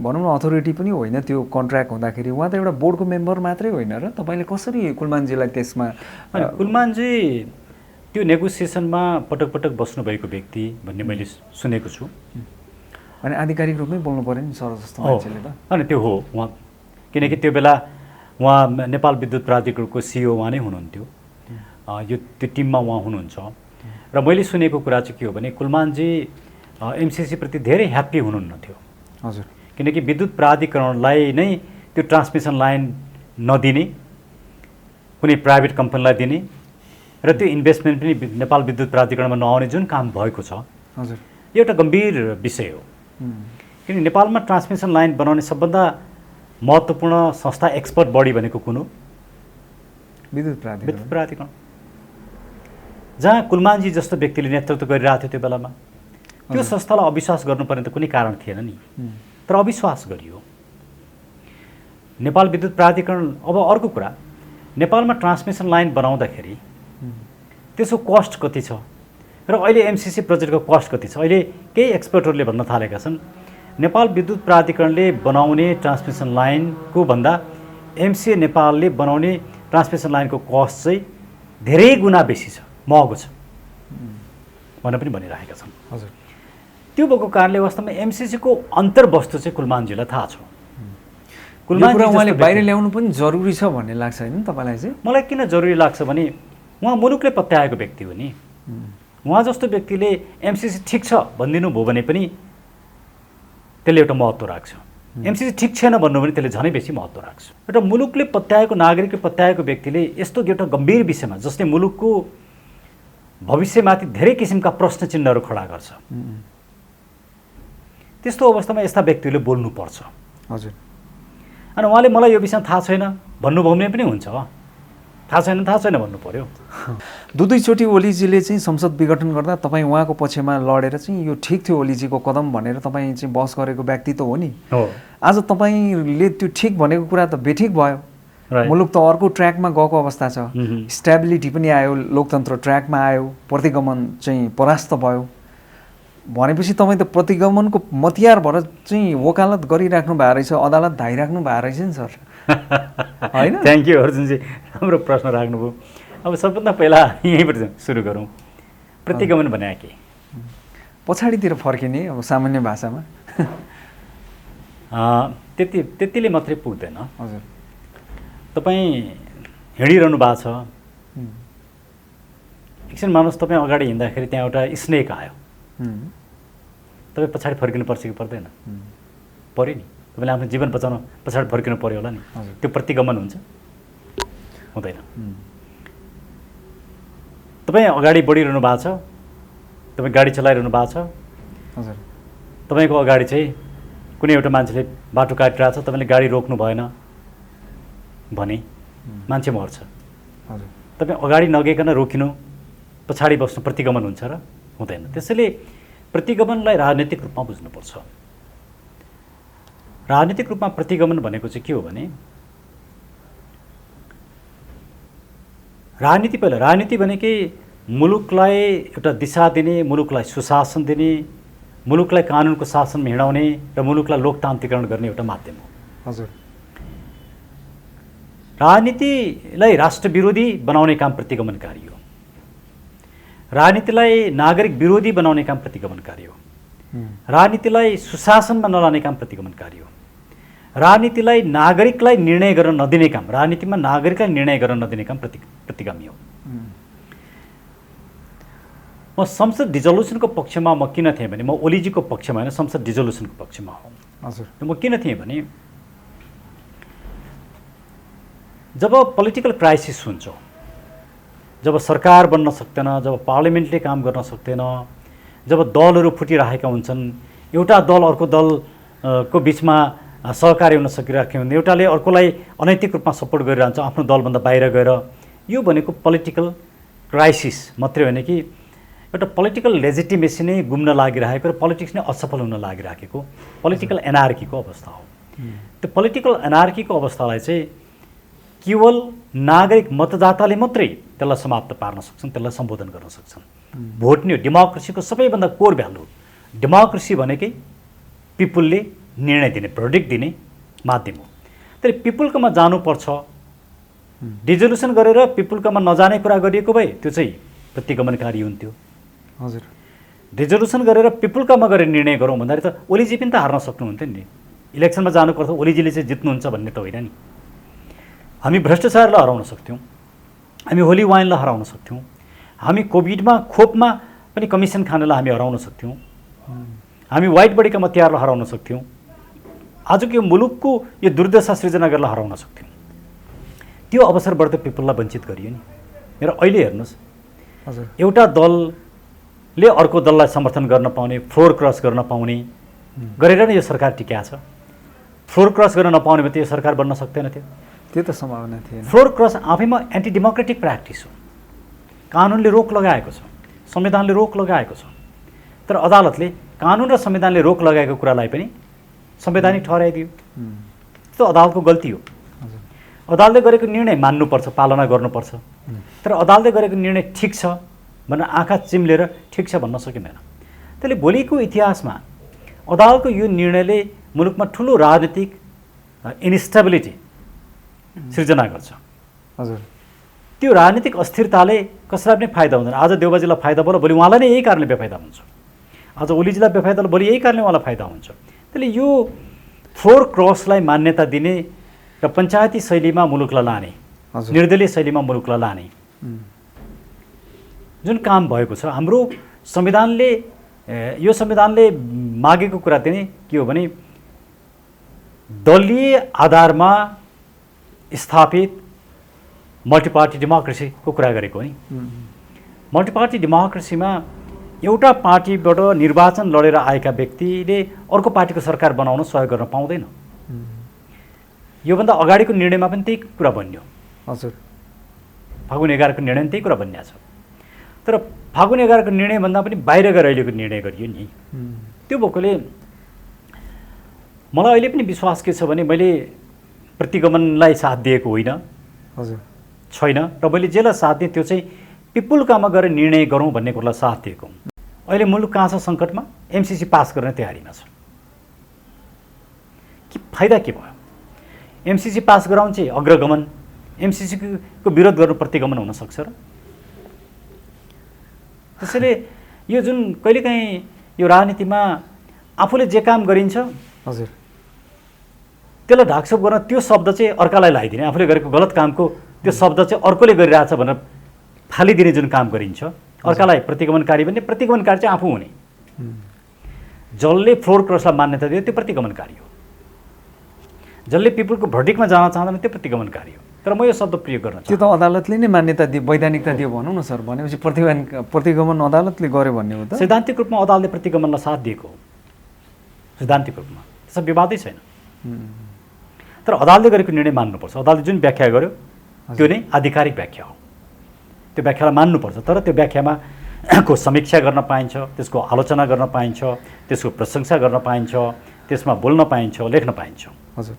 भनौँ न अथोरिटी पनि होइन त्यो कन्ट्र्याक्ट हुँदाखेरि, उहाँ त एउटा बोर्डको मेम्बर मात्रै होइन र तपाईँले कसरी कुलमानजीलाई त्यसमा? कुलमानजी त्यो नेगोसिएसनमा पटक पटक बस्नुभएको व्यक्ति भन्ने मैले सुनेको छु। अनि आधिकारिक रूपमै बोल्नु पऱ्यो नि सर जस्तो मान्छेले त। अनि त्यो हो उहाँ, किनकि त्यो बेला उहाँ नेपाल विद्युत प्राधिकरणको सिइओ उहाँ नै हुनुहुन्थ्यो। यो त्यो टिममा उहाँ हुनुहुन्छ। र मैले सुनेको कुरा चाहिँ के हो भने कुलमानजी एमसिसीप्रति धेरै ह्याप्पी हुनुहुन्न थियो। हजुर। किनकि विद्युत प्राधिकरणलाई नै त्यो ट्रान्समिसन लाइन नदिने, कुनै प्राइभेट कम्पनीलाई दिने र त्यो इन्भेस्टमेन्ट पनि नेपाल विद्युत प्राधिकरणमा नआउने जुन काम भएको छ, हजुर, यो एउटा गम्भीर विषय हो। किनकि नेपालमा ट्रान्समिसन लाइन बनाउने सबभन्दा महत्त्वपूर्ण संस्था, एक्सपर्ट बडी भनेको कुन हो? विद्युत प्राधिकरण, जहाँ कुलमानजी जस्तो व्यक्तिले नेतृत्व गरिरहेको थियो त्यो बेलामा। त्यो संस्थालाई अविश्वास गर्नुपर्ने त कुनै कारण थिएन नि, तर अविश्वास गरियो। नेपाल विद्युत प्राधिकरण, अब अर्को कुरा, नेपालमा ट्रान्समिसन लाइन बनाउँदाखेरि त्यसको कस्ट कति छ र अहिले एमसिसी प्रोजेक्टको कस्ट कति छ? अहिले केही एक्सपर्टहरूले भन्न थालेका छन् नेपाल विद्युत प्राधिकरणले बनाउने ट्रान्समिसन लाइनको भन्दा एमसिए नेपालले बनाउने ट्रान्समिसन लाइनको कस्ट चाहिँ धेरै गुणा बेसी छ, महँगो छ भनेर पनि भनिरहेका छन्। हजुर। त्यो भएको कारणले वास्तवमा एमसिसीको अन्तर्वस्तु चाहिँ कुलमानजीलाई थाहा छ। कुलमानजी उहाँले बाहिर ल्याउनु पनि जरुरी छ भन्ने लाग्छ होइन तपाईँलाई चाहिँ? मलाई किन जरुरी लाग्छ भने उहाँ मुलुकले पत्याएको व्यक्ति हो नि। उहाँ जस्तो व्यक्तिले एमसिसी ठिक छ भनिदिनु भयो भने पनि त्यसले एउटा महत्त्व राख्छ। एमसिसी ठिक छैन भन्नु भने त्यसले झनै बेसी महत्त्व राख्छ। एउटा मुलुकले पत्याएको, नागरिकले पत्याएको व्यक्तिले यस्तो एउटा गम्भीर विषयमा जसले मुलुकको भविष्यमाथि धेरै किसिमका प्रश्न चिन्हहरू खडा गर्छ, त्यस्तो अवस्थामा यस्ता व्यक्तिहरूले बोल्नुपर्छ। हजुर। अनि उहाँले मलाई यो विषयमा थाहा छैन भन्नुभयो भने पनि हुन्छ, थाहा छैन भन्नु पर्यो। दुईचोटि ओलीजीले चाहिँ संसद विघटन गर्दा तपाईँ उहाँको पक्षमा लडेर चाहिँ यो ठिक थियो ओलीजीको कदम भनेर तपाईँ चाहिँ बहस गरेको व्यक्ति त हो नि। आज तपाईँले त्यो ठिक भनेको कुरा त बेठिक भयो। मुलुक त अर्को ट्र्याकमा गएको अवस्था छ, स्टेबिलिटी पनि आयो, लोकतन्त्र ट्र्याकमा आयो, प्रतिगमन चाहिँ परास्त भयो भनेपछि तपाईँ त प्रतिगमनको मतियार भएर चाहिँ वकालत गरिराख्नु भएको रहेछ, अदालत धाइराख्नु भएको रहेछ नि सर, होइन? थ्याङ्क यू अर्जुनजी, राम्रो प्रश्न राख्नुभयो। अब सबभन्दा पहिला यहीँबाट सुरु गरौँ। प्रतिगमन भने के? पछाडितिर फर्किने अब सामान्य भाषामा त्यतिले मात्रै पुग्दैन। हजुर। तपाईँ हिँडिरहनु भएको छ, एकछिन मान्नुहोस्, तपाईँ अगाडि हिँड्दाखेरि त्यहाँ एउटा स्नेक आयो, तपाईँ पछाडि फर्किनुपर्छ कि पर्दैन? पऱ्यो नि। तपाईँले आफ्नो जीवन बचाउन पछाडि फर्किनु पऱ्यो होला नि। त्यो प्रतिगमन हुन्छ? हुँदैन। तपाईँ अगाडि बढिरहनु भएको छ, तपाईँ गाडी चलाइरहनु भएको छ, तपाईँको अगाडि चाहिँ कुनै एउटा मान्छेले बाटो काटिरहेको छ, तपाईँले गाडी रोक्नु भएन भने मान्छे मर्छ। तपाईँ अगाडि नगइकन रोकिनु, पछाडि बस्नु प्रतिगमन हुन्छ र? हुँदैन। त्यसैले प्रतिगमनलाई राजनीतिक रूपमा बुझ्नुपर्छ। राजनीतिक रूपमा प्रतिगमन भनेको चाहिँ के हो भने, राजनीति पहिला राजनीति भनेकै मुलुकलाई एउटा दिशा दिने, मुलुकलाई सुशासन दिने, मुलुकलाई कानुनको शासनमा हिँडाउने र मुलुकलाई लोकतान्त्रिकरण गर्ने एउटा माध्यम हो। हजुर। राजनीतिलाई राष्ट्रविरोधी बनाउने काम प्रतिगमनकारी हो। राजनीतिलाई नागरिक विरोधी बनाउने काम प्रतिगमनकारी हो। राजनीतिलाई सुशासनमा नलाने काम प्रतिगमनकारी हो। राजनीतिलाई नागरिकलाई निर्णय गर्न नदिने काम, राजनीतिमा नागरिकलाई निर्णय गर्न नदिने काम प्रतिगामी हो। म संसद डिजोल्युसनको पक्षमा म किन थिएँ भने, म ओलीजीको पक्षमा होइन, संसद डिजोल्युसनको पक्षमा हो। हजुर। म किन थिएँ भने, जब पोलिटिकल क्राइसिस हुन्छ, जब सरकार बन्न सक्दैन, जब पार्लियामेन्टले काम गर्न सक्दैन, जब दलहरू फुटिरहेका हुन्छन्, एउटा दल अर्को दलको बिचमा सहकार्य हुन सकिरहेको हुँदैन, एउटाले अर्कोलाई अनैतिक रूपमा सपोर्ट गरिरहन्छ आफ्नो दलभन्दा बाहिर गएर, यो भनेको पोलिटिकल क्राइसिस मात्रै होइन कि एउटा पोलिटिकल लेजिटिमेसी नै गुम्न लागिरहेको र पोलिटिक्स नै असफल हुन लागिराखेको पोलिटिकल एनार्कीको अवस्था हो। त्यो पोलिटिकल एनार्कीको अवस्थालाई चाहिँ केवल नागरिक मतदाताले मात्रै त्यसलाई समाप्त पार्न सक्छन्, त्यसलाई सम्बोधन गर्न सक्छन्। भोट नै हो डेमोक्रेसीको सबैभन्दा कोर भ्यालु। डेमोक्रेसी भनेकै पिपुलले निर्णय दिने, भर्डिक्ट दिने माध्यम हो। तर पिपुलकोमा जानुपर्छ, डिजोल्युसन गरेर पिपुलकोमा नजाने कुरा गरिएको भए त्यो चाहिँ प्रतिगमनकारी हुन्थ्यो। हजुर। डिजोल्युसन गरेर पिपुलकामा गएर निर्णय गरौँ भन्दाखेरि त ओलीजी पनि त हार्न सक्नुहुन्थ्यो नि। इलेक्सनमा जानुपर्छ, ओलीजीले चाहिँ जित्नुहुन्छ भन्ने त होइन नि। हामी भ्रष्टाचारलाई हराउन सक्थ्यौँ, हामी होली वाइनलाई हराउन सक्थ्यौँ, हामी कोभिडमा खोपमा पनि कमिसन खानेलाई हामी हराउन सक्थ्यौँ, हामी वाइट बडीका मतियारलाई हराउन सक्थ्यौँ, आजको यो मुलुकको यो दुर्दशा सृजना गरेर हराउन सक्थ्यौँ। त्यो अवसरबाट त पिपुललाई वञ्चित गरियो नि। र अहिले हेर्नुहोस्, हजुर, एउटा दलले अर्को दललाई समर्थन गर्न पाउने, फ्लोर क्रस गर्न पाउने गरेर नै यो सरकार टिक्या छ। फ्लोर क्रस गर्न नपाउने भए त यो सरकार बन्न सक्दैन थियो। त्यो त सम्भावना थिएन। फ्लोर क्रस आफैमा एन्टी डेमोक्रेटिक प्र्याक्टिस हो। कानुनले रोक लगाएको छ, संविधानले रोक लगाएको छ, तर अदालतले कानुन र संविधानले रोक लगाएको कुरालाई पनि संवैधानिक ठहराइदियो। त्यो अदालतको गल्ती हो। अदालतले गरेको निर्णय मान्नुपर्छ, पालना गर्नुपर्छ, तर अदालतले गरेको निर्णय ठिक छ भनेर आँखा चिम्लेर ठिक छ भन्न सकिँदैन। त्यसले भोलिको इतिहासमा अदालतको यो निर्णयले मुलुकमा ठुलो राजनीतिक इन्स्टेबिलिटी सृजना गर्छ। हजुर। त्यो राजनीतिक अस्थिरताले कसैलाई पनि फाइदा हुँदैन। आज देउबाजीलाई फाइदा भयो, भोलि उहाँलाई नै यही कारणले बेफाइदा हुन्छ। आज ओलीजीलाई बेफाइदा भयो, भोलि यही कारणले उहाँलाई फाइदा हुन्छ। त्यसले यो फ्लोर क्रसलाई मान्यता दिने र पञ्चायती शैलीमा मुलुकलाई लाने, निर्दलीय शैलीमा मुलुकलाई लाने जुन काम भएको छ, हाम्रो संविधानले यो संविधानले मागेको कुरा चाहिँ के हो भने दलीय आधारमा स्थापित मल्टिपार्टी डेमोक्रेसीको कुरा गरेको हो नि। मल्टिपार्टी डेमोक्रेसीमा एउटा पार्टीबाट निर्वाचन लडेर आएका व्यक्तिले अर्को पार्टीको सरकार बनाउन सहयोग गर्न पाउँदैन। योभन्दा अगाडिको निर्णयमा पनि त्यही कुरा बन्यो। हजुर। फागुन 11 को निर्णय त्यही कुरा बन्या छ। तर फागुन 11 को निर्णयभन्दा पनि बाहिर गएर अहिलेको निर्णय गरियो नि। त्यो भएकोले मलाई अहिले पनि विश्वास के छ भने मैले प्रतिगमनलाई साथ दिएको होइन। हजुर। छैन। र मैले जेलाई साथ दिएँ त्यो चाहिँ पिपुलकामा गएर निर्णय गरौँ भन्ने कुरालाई साथ दिएको। अहिले मुलुक कहाँ छ? सङ्कटमा। एमसिसी पास गर्ने तयारीमा छ। के फाइदा के भयो? एमसिसी पास गराउनु चाहिँ अग्रगमन, एमसिसीको विरोध गर्नु प्रतिगमन हुन सक्छ र? त्यसैले यो जुन कहिलेकाहीँ यो राजनीतिमा आफूले जे काम गरिन्छ, हजुर, त्यसलाई ढाकछोप गर्न त्यो शब्द चाहिँ अर्कालाई लगाइदिने, आफूले गरेको गलत कामको त्यो शब्द चाहिँ अर्कोले गरिरहेछ भनेर फालिदिने जुन काम गरिन्छ, अर्कालाई प्रतिगमनकारी भन्ने, प्रतिगमनकारी चाहिँ आफू हुने। जसले फ्लोर क्रसलाई मान्यता दियो त्यो प्रतिगमनकारी हो, जसले पिपुलको भर्डिकमा जान चाहँदैन त्यो प्रतिगमनकारी हो। तर म यो शब्द प्रयोग गर्न त्यो त अदालतले नै मान्यता दियो, वैधानिकता दियो भनौँ न सर। भनेपछि प्रतिगमन अदालतले गर्यो भन्ने हो त? सैद्धान्तिक रूपमा अदालतले प्रतिगमनलाई साथ दिएको हो, सैद्धान्तिक रूपमा त्यसमा विवादै छैन। तर अदालतले गरेको निर्णय मान्नुपर्छ। अदालतले जुन व्याख्या गर्यो त्यो नै आधिकारिक व्याख्या हो, त्यो व्याख्यालाई मान्नुपर्छ। तर त्यो व्याख्यामा को समीक्षा गर्न पाइन्छ, त्यसको आलोचना गर्न पाइन्छ, त्यसको प्रशंसा गर्न पाइन्छ, त्यसमा बोल्न पाइन्छ, लेख्न पाइन्छ। हजुर।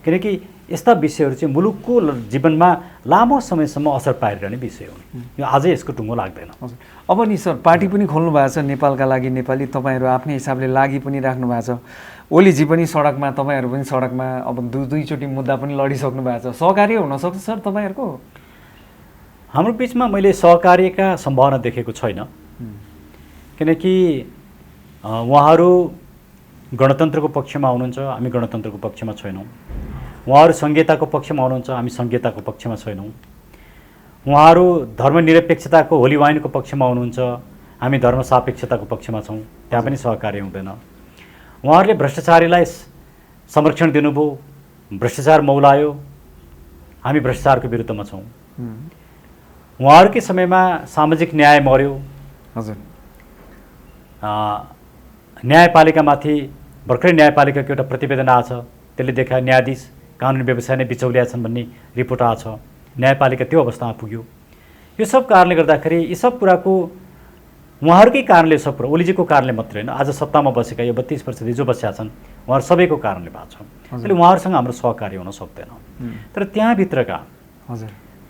किनकि यस्ता विषयहरू चाहिँ मुलुकको जीवनमा लामो समयसम्म असर पारिरहने विषय हो। यो आजै यसको टुङ्गो लाग्दैन। हजुर। अब नि सर पार्टी पनि खोल्नु भएको छ नेपालका लागि नेपाली, तपाईँहरू आफ्नै हिसाबले लागि पनि राख्नु भएको छ। ओलीजी पनि सडकमा, तपाईँहरू पनि सडकमा, अब दुईचोटि मुद्दा पनि लडिसक्नु भएको छ। सहकार्य हुनसक्छ सर तपाईँहरूको? हाम्रो बिचमा मैले सहकार्यका सम्भावना देखेको छैन, किनकि उहाँहरू गणतन्त्रको पक्षमा हुनुहुन्छ, हामी गणतन्त्रको पक्षमा छैनौँ। उहाँहरू संहिताको पक्षमा हुनुहुन्छ, हामी संहिताको पक्षमा छैनौँ। उहाँहरू धर्मनिरपेक्षताको होली वाइनको पक्षमा हुनुहुन्छ, हामी धर्मसापेक्षताको पक्षमा छौँ, त्यहाँ पनि सहकार्य हुँदैन। उहाँहरूले भ्रष्टाचारीलाई संरक्षण दिनुभयो, भ्रष्टाचार मौलायो, हामी भ्रष्टाचारको विरुद्धमा छौँ। उहाँहरूकै समयमा सामाजिक न्याय मर्यो। हजुर। न्यायपालिकामाथि भर्खरै न्यायपालिकाको एउटा प्रतिवेदन आएको छ, त्यसले देखायो न्यायाधीश कानुनी व्यवसाय नै बिचौलिया छन् भन्ने रिपोर्ट आएको छ। न्यायपालिका त्यो अवस्थामा पुग्यो। यो सब कारणले गर्दाखेरि यी सब कुराको उहाँहरूकै कारणले सब कुरा, ओलीजीको कारणले मात्रै होइन, आज सत्तामा बसेका यो 32 वर्षदेखि जो बसेका छन् उहाँहरू सबैको कारणले भएको छ। त्यसले उहाँहरूसँग हाम्रो सहकार्य हुन सक्दैन। तर त्यहाँभित्रका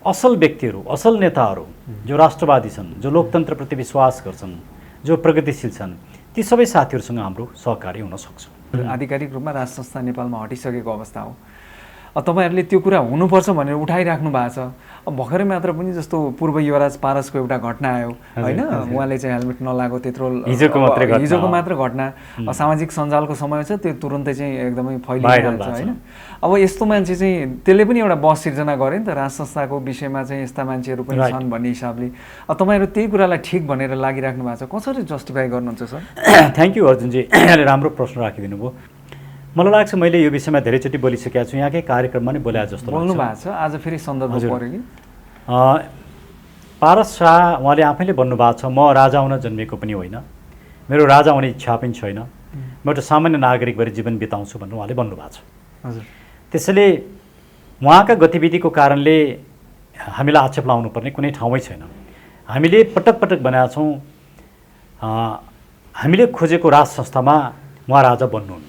असल व्यक्तिहरू, असल नेताहरू जो राष्ट्रवादी छन्, जो लोकतन्त्रप्रति विश्वास गर्छन्, जो प्रगतिशील छन्, ती सबै साथीहरूसँग हाम्रो सहकार्य हुन सक्छ। आधिकारिक रूपमा राज संस्था नेपालमा हटिसकेको अवस्था हो। अब तपाईँहरूले त्यो कुरा हुनुपर्छ भनेर उठाइराख्नु भएको छ। अब भर्खरै मात्र पनि जस्तो पूर्व युवराज पारसको एउटा घटना आयो होइन, उहाँले चाहिँ हेलमेट नलागो, त्यत्रो हिजोको मात्र घटना, सामाजिक सञ्जालको समय छ, त्यो तुरन्तै चाहिँ एकदमै फैलिरहेको छ होइन। अब यस्तो मान्छे चाहिँ त्यसले पनि एउटा बस सिर्जना गरे नि त, राज संस्थाको विषयमा चाहिँ यस्ता मान्छेहरू पनि छन् भन्ने हिसाबले। अब तपाईँहरू त्यही कुरालाई ठिक भनेर लागिराख्नु भएको छ, कसरी जस्टिफाई गर्नुहुन्छ सर? थ्याङ्क यू अर्जुनजी, यहाँले राम्रो प्रश्न राखिदिनु भयो। मलाई लाग्छ मैले यो विषयमा धेरैचोटि बोलिसकेको छु, यहाँकै कार्यक्रममा नै बोले जस्तो बोल्नु भएको छ। आज फेरि सन्दर्भ पऱ्यो कि पारस शाह उहाँले आफैले भन्नुभएको छ, म राजा हुन जन्मेको पनि होइन, मेरो राजा हुने इच्छा पनि छैन, म एउटा सामान्य नागरिक भएर जीवन बिताउँछु भनेर उहाँले भन्नुभएको छ। हजुर। त्यसैले उहाँका गतिविधिको कारणले हामीलाई आक्षेप लाउनुपर्ने कुनै ठाउँै छैन। हामीले पटक पटक भनेका छौँ, हामीले खोजेको राज संस्थामा उहाँ राजा बन्नुहुन्न,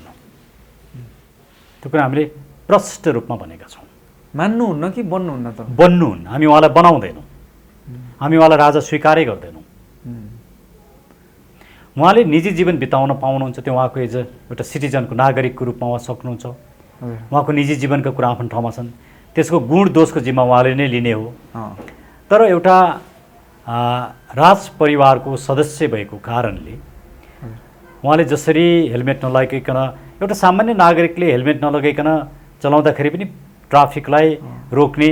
त्यो कुरा हामीले प्रष्ट रूपमा भनेका छौँ। मान्नुहुन्न कि बन्नुहुन्न? त बन्नुहुन्न। हामी उहाँलाई बनाउँदैनौँ, हामी उहाँलाई राजा स्वीकारै गर्दैनौँ। उहाँले निजी जीवन बिताउन पाउनुहुन्छ, त्यो उहाँको एज एउटा सिटिजनको नागरिकको रूपमा उहाँ सक्नुहुन्छ। उहाँको निजी जीवनका कुरा आफ्नो ठाउँमा छन्, त्यसको गुण दोषको जिम्मा उहाँले नै लिने हो। तर एउटा राज परिवारको सदस्य भएको कारणले उहाँले जसरी हेलमेट नलगाइकन, एउटा सामान्य नागरिकले हेलमेट नलगाइकन चलाउँदाखेरि पनि ट्राफिकलाई रोक्ने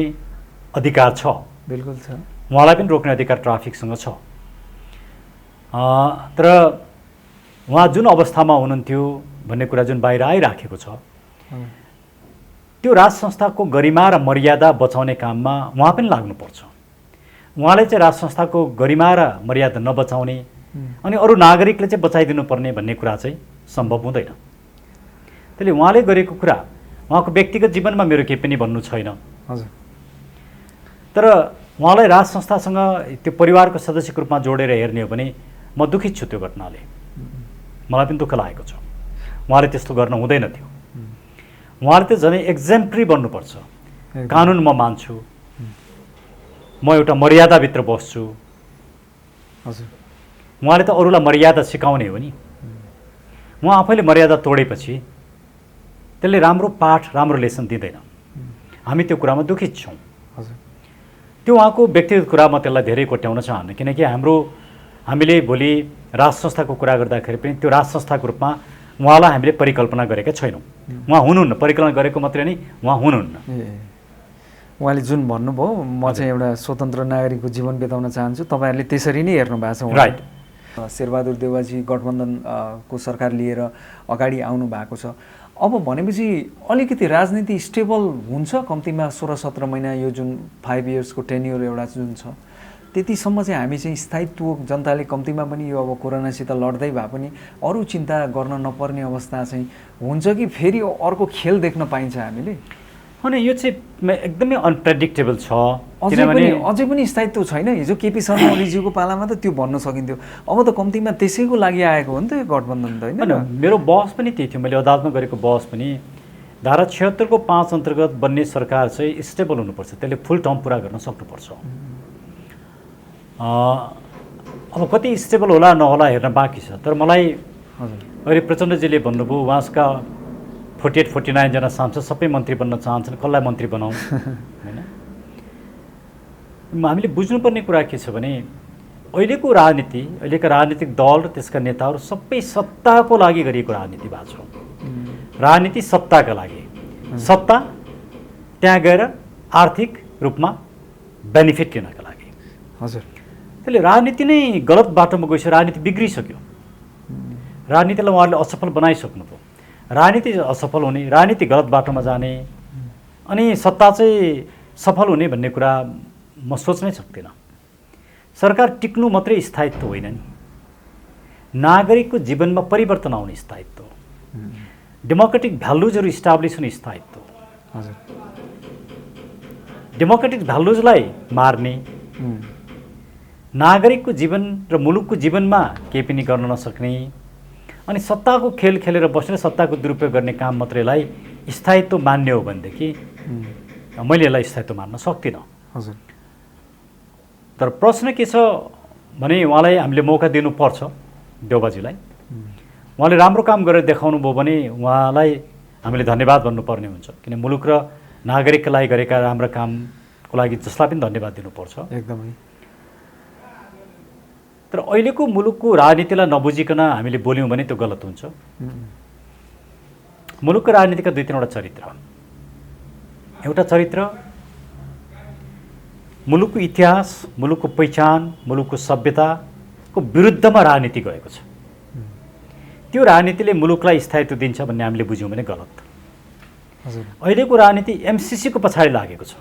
अधिकार छ। बिल्कुल छ। उहाँलाई पनि रोक्ने अधिकार ट्राफिकसँग छ। तर उहाँ जुन अवस्थामा हुनुहुन्थ्यो भन्ने कुरा जुन बाहिर आइराखेको छ, त्यो राज संस्थाको गरिमा र मर्यादा बचाउने काममा उहाँ पनि लाग्नुपर्छ। उहाँले चाहिँ राज संस्थाको गरिमा र मर्यादा नबचाउने अनि अरू नागरिकले चाहिँ बचाइदिनुपर्ने भन्ने कुरा चाहिँ सम्भव हुँदैन। त्यसले उहाँले गरेको कुरा, उहाँको व्यक्तिगत जीवनमा मेरो केही पनि भन्नु छैन। हजुर। तर उहाँलाई राज संस्थासँग त्यो परिवारको सदस्यको रूपमा जोडेर हेर्ने हो भने म दुखित छु त्यो घटनाले, मलाई पनि दुःख लागेको छ। उहाँले त्यस्तो गर्न हुँदैन थियो। उहाँले त झनै एक्जेम्परी बन्नुपर्छ। कानुन म मान्छु, म एउटा मर्यादाभित्र बस्छु। हजुर। उहाँले त अरूलाई मर्यादा सिकाउने हो नि। उहाँ आफैले मर्यादा तोडेपछि त्यसले राम्रो पाठ, राम्रो लेसन दिँदैन। हामी त्यो कुरामा दुखित छौँ। हजुर। त्यो उहाँको व्यक्तिगत कुरा, म त्यसलाई धेरै कोट्याउन चाहन्न, किनकि हामीले भोलि राज संस्थाको कुरा गर्दाखेरि पनि त्यो राज संस्थाको रूपमा उहाँलाई हामीले परिकल्पना गरेका छैनौँ। उहाँ हुनुहुन्न, परिकल्पना गरेको मात्रै नै उहाँ हुनुहुन्न। उहाँले जुन भन्नुभयो म चाहिँ एउटा स्वतन्त्र नागरिकको जीवन बिताउन चाहन्छु, तपाईँहरूले त्यसरी नै हेर्नु भएको छ। राइट। शेरबहादुर देउवाजी गठबन्धन को सरकार लिएर अगाडि आउनु भएको छ। अब भनेपछि अलिकति राजनीति स्टेबल हुन्छ कम्तीमा 16-17 महिना, यो जुन 5 इयर्सको टेन्योर एउटा जुन छ त्यतिसम्म चाहिँ हामी चाहिँ स्थायित्व जनताले कम्तीमा पनि यो अब कोरोनासित लड्दै भए पनि अरू चिन्ता गर्न नपर्ने अवस्था चाहिँ हुन्छ कि फेरि अर्को खेल देख्न पाइन्छ हामीले? अनि यो चाहिँ एकदमै अनप्रेडिक्टेबल छ, अझै पनि स्थायित्व छैन। हिजो केपी शर्मा ओलीज्यूको पालामा त त्यो भन्न सकिन्थ्यो, अब त कम्तीमा त्यसैको लागि आएको हो नि त यो गठबन्धन त, होइन? मेरो बहस पनि त्यही थियो, मैले अदालतमा गरेको बहस पनि धारा 76 को 5 अन्तर्गत बन्ने सरकार चाहिँ स्टेबल हुनुपर्छ, त्यसले फुल टर्म पुरा गर्न सक्नुपर्छ। अब कति स्टेबल होला नहोला हेर्न बाँकी छ, तर मलाई अहिले प्रचण्डजीले भन्नुभयो उहाँका 48-49 जना सांसद सबै मन्त्री बन्न चाहन्छन्, कसलाई मन्त्री बनाऊ होइन? हामीले बुझ्नुपर्ने कुरा के छ भने अहिलेको राजनीति, अहिलेका राजनीतिक दल र त्यसका नेताहरू सबै सत्ताको लागि गरिएको राजनीति भएको छ। राजनीति सत्ताका लागि, सत्ता त्यहाँ गएर आर्थिक रूपमा बेनिफिट लिनका लागि। हजुर, त्यसले राजनीति नै गलत बाटोमा गइसक्यो, राजनीति बिग्रिसक्यो, राजनीतिलाई उहाँहरूले असफल बनाइसक्नुभयो। राजनीति असफल हुने, राजनीति गलत बाटोमा जाने अनि सत्ता चाहिँ सफल हुने भन्ने कुरा म सोच्नै सक्दिनँ। सरकार टिक्नु मात्रै स्थायित्व होइन नि, नागरिकको जीवनमा परिवर्तन आउने स्थायित्व, डेमोक्रेटिक भ्यालुजहरू इस्टाब्लिस हुने स्थायित्व। हजुर, डेमोक्रेटिक भ्यालुजलाई मार्ने, नागरिकको जीवन र मुलुकको जीवनमा केही पनि गर्न नसक्ने अनि सत्ताको खेल खेलेर बस्ने, सत्ताको दुरुपयोग गर्ने काम मात्रैलाई स्थायित्व मान्ने हो भनेदेखि मैले यसलाई स्थायित्व मान्न सक्दिनँ। हजुर, तर प्रश्न के छ भने उहाँलाई हामीले मौका दिनुपर्छ, देउबाजीलाई। उहाँले राम्रो काम गरेर देखाउनु भयो भने उहाँलाई हामीले धन्यवाद भन्नुपर्ने हुन्छ, किन मुलुक र नागरिकका लागि गरेका राम्रो कामको लागि जसलाई पनि धन्यवाद दिनुपर्छ एकदमै। तर अहिलेको मुलुकको राजनीतिलाई नबुझिकन हामीले बोल्यौँ भने त्यो गलत हुन्छ। मुलुकको राजनीतिका 2-3 वटा चरित्र, एउटा चरित्र मुलुकको इतिहास, मुलुकको पहिचान, मुलुकको सभ्यताको विरुद्धमा राजनीति गएको छ। त्यो राजनीतिले मुलुकलाई स्थायित्व दिन्छ भन्ने हामीले बुझ्यौँ भने गलत। अहिलेको राजनीति एमसिसीको पछाडि लागेको छ,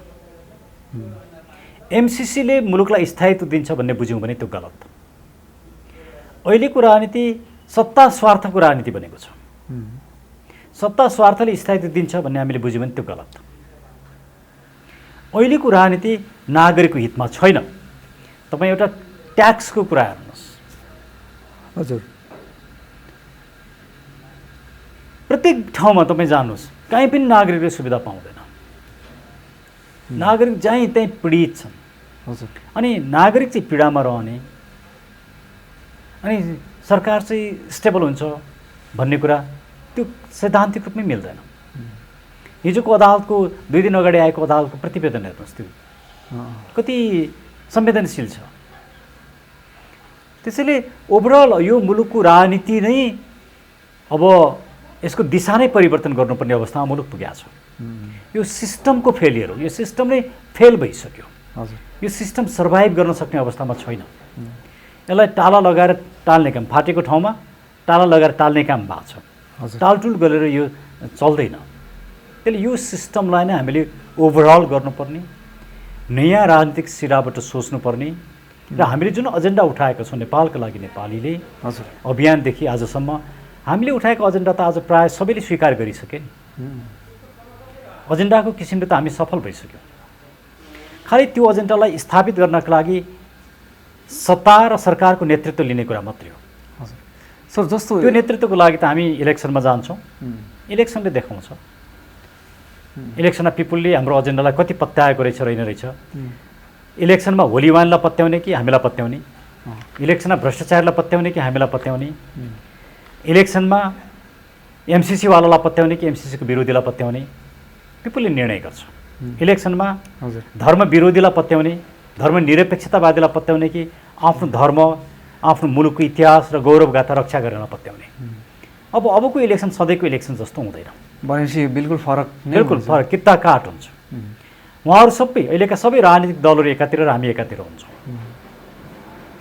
एमसिसीले मुलुकलाई स्थायित्व दिन्छ भन्ने बुझ्यौँ भने त्यो गलत। अहिलेको राजनीति सत्ता स्वार्थको राजनीति बनेको छ, सत्ता स्वार्थले स्थायित्व दिन्छ भन्ने हामीले बुझ्यौँ भने त्यो गलत। अहिलेको राजनीति नागरिकको हितमा छैन। तपाईँ एउटा ट्याक्सको कुरा हेर्नुहोस्। हजुर, प्रत्येक ठाउँमा तपाईँ जानुहोस्, कहीँ पनि नागरिकले सुविधा पाउँदैन, नागरिक जहीँ त्यहीँ पीडित छन्। हजुर, अनि नागरिक चाहिँ पीडामा रहने अनि सरकार चाहिँ स्टेबल हुन्छ भन्ने कुरा त्यो सैद्धान्तिक रूपमै मिल्दैन। हिजोको अदालतको 2 दिन अगाडि आएको अदालतको प्रतिवेदन हेर्नुहोस्, त्यो कति संवेदनशील छ। त्यसैले ओभरअल यो मुलुकको राजनीति नै अब यसको दिशा नै परिवर्तन गर्नुपर्ने अवस्थामा मुलुक पुगेको छ। यो सिस्टमको फेलियर हो, यो सिस्टम नै फेल भइसक्यो। हजुर, यो सिस्टम सर्भाइभ गर्न सक्ने अवस्थामा छैन। यसलाई टाला लगाएर टाल्ने काम, फाटेको ठाउँमा टाला लगाएर टाल्ने काम भएको छ, टालटुल गरेर यो चल्दैन। त्यसले यो सिस्टमलाई नै हामीले ओभरअल गर्नुपर्ने, नयाँ राजनीतिक सिराबाट सोच्नुपर्ने र हामीले जुन एजेन्डा उठाएका छौँ नेपालका लागि, नेपालीले अभियानदेखि आजसम्म हामीले उठाएको एजेन्डा त आज प्रायः सबैले स्वीकार गरिसके नि। एजेन्डाको किसिमले त हामी सफल भइसक्यौँ। खालि त्यो एजेन्डालाई स्थापित गर्नका लागि सत्ता र सरकारको नेतृत्व लिने कुरा मात्रै हो। सर, जस्तो त्यो नेतृत्वको लागि त हामी इलेक्सनमा जान्छौँ, इलेक्सनले देखाउँछ। इलेक्सनमा पिपुलले हाम्रो एजेन्डालाई कति पत्याएको रहेछ रहेन रहेछ। इलेक्सनमा होलीवानलाई पत्याउने कि हामीलाई पत्याउने, इलेक्सनमा भ्रष्टाचारलाई पत्याउने कि हामीलाई पत्याउने, इलेक्सनमा एमसिसीवालालाई पत्याउने कि एमसिसीको विरोधीलाई पत्याउने, पिपुलले निर्णय गर्छ। इलेक्सनमा धर्म विरोधीलाई पत्याउने, धर्म निरपेक्षतावादीलाई पत्याउने कि आफ्नो धर्म, आफ्नो मुलुकको इतिहास र गौरवगाथा रक्षा गरेर पत्याउने। अबको इलेक्सन सधैँको इलेक्सन जस्तो हुँदैन, भनेपछि बिल्कुल फरक, बिल्कुल फरक, किता काट हुन्छ। उहाँहरू सबै अहिलेका सबै राजनीतिक दलहरू एकातिर र हामी एकातिर हुन्छौँ।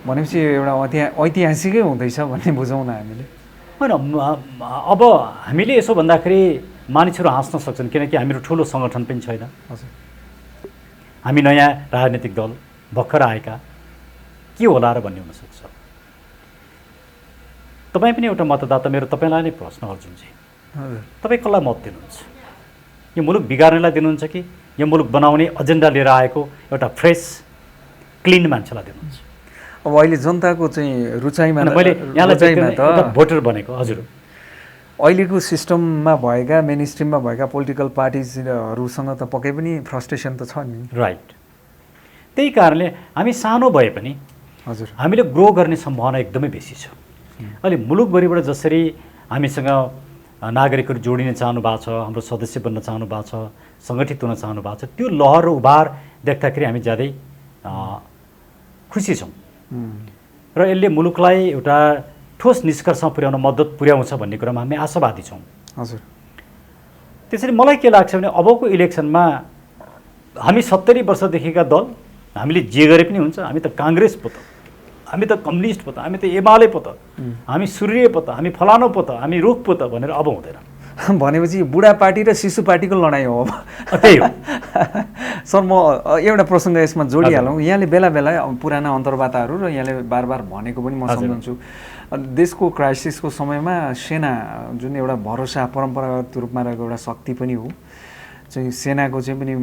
भनेपछि एउटा ऐतिहासिकै हुँदैछ भन्ने बुझौँ न हामीले। होइन, अब हामीले यसो भन्दाखेरि मानिसहरू हाँस्न सक्छन्, किनकि हामीहरू ठुलो सङ्गठन पनि छैन। हजुर, हामी नयाँ राजनीतिक दल भर्खर आएका, के होला र भन्ने हुनसक्छ। तपाईँ पनि एउटा मतदाता, मेरो तपाईँलाई नै प्रश्न अर्जुनजी, हजुर, तपाईँ कसलाई मत दिनुहुन्छ? यो मुलुक बिगार्नेलाई दिनुहुन्छ कि यो मुलुक बनाउने एजेन्डा लिएर आएको एउटा फ्रेस क्लिन मान्छेलाई दिनुहुन्छ? अब अहिले जनताको चाहिँ रुचाइमा मैले यहाँलाई भोटर बनेको। हजुर, अहिलेको सिस्टममा भएका मेन स्ट्रिममा भएका पोलिटिकल पार्टिजहरूसँग त पक्कै पनि फ्रस्ट्रेसन त छ नि। राइट। त्यही कारणले हामी सानो भए पनि हजुर, हामीले ग्रो गर्ने सम्भावना एकदमै बेसी छ। अहिले मुलुकभरिबाट जसरी हामीसँग नागरिकहरू जोडिन चाहनु भएको छ, हाम्रो सदस्य बन्न चाहनु भएको छ, सङ्गठित हुन चाहनु भएको छ, त्यो लहर र उभार देख्दाखेरि हामी ज्यादै खुसी छौँ र यसले मुलुकलाई एउटा ठोस निष्कर्षमा पुर्याउन मद्दत पुर्याउँछ भन्ने कुरामा हामी आशावादी छौँ। हजुर, त्यसरी मलाई के लाग्छ भने अबको इलेक्सनमा हामी 70 वर्षदेखिका दल, हामीले जे गरे पनि हुन्छ, हामी त काङ्ग्रेस पो त, हामी त कम्युनिस्ट पो त, हामी त एमाले पो त, हामी सूर्य पो त, हामी फलानो पो त, हामी रुख पो त भनेर अब हुँदैन। भनेपछि बुढा पार्टी र शिशु पार्टीको लडाइँ हो अब। त्यही हो। सर, म एउटा प्रसङ्ग यसमा जोडिहालौँ। यहाँले बेला बेला पुराना अन्तर्वार्ताहरू र यहाँले बार बार भनेको पनि म सम्झन्छु, देशको क्राइसिसको समयमा सेना जुन एउटा भरोसा परम्परागत रूपमा रहेको एउटा शक्ति पनि हो, चाहिँ सेनाको चाहिँ पनि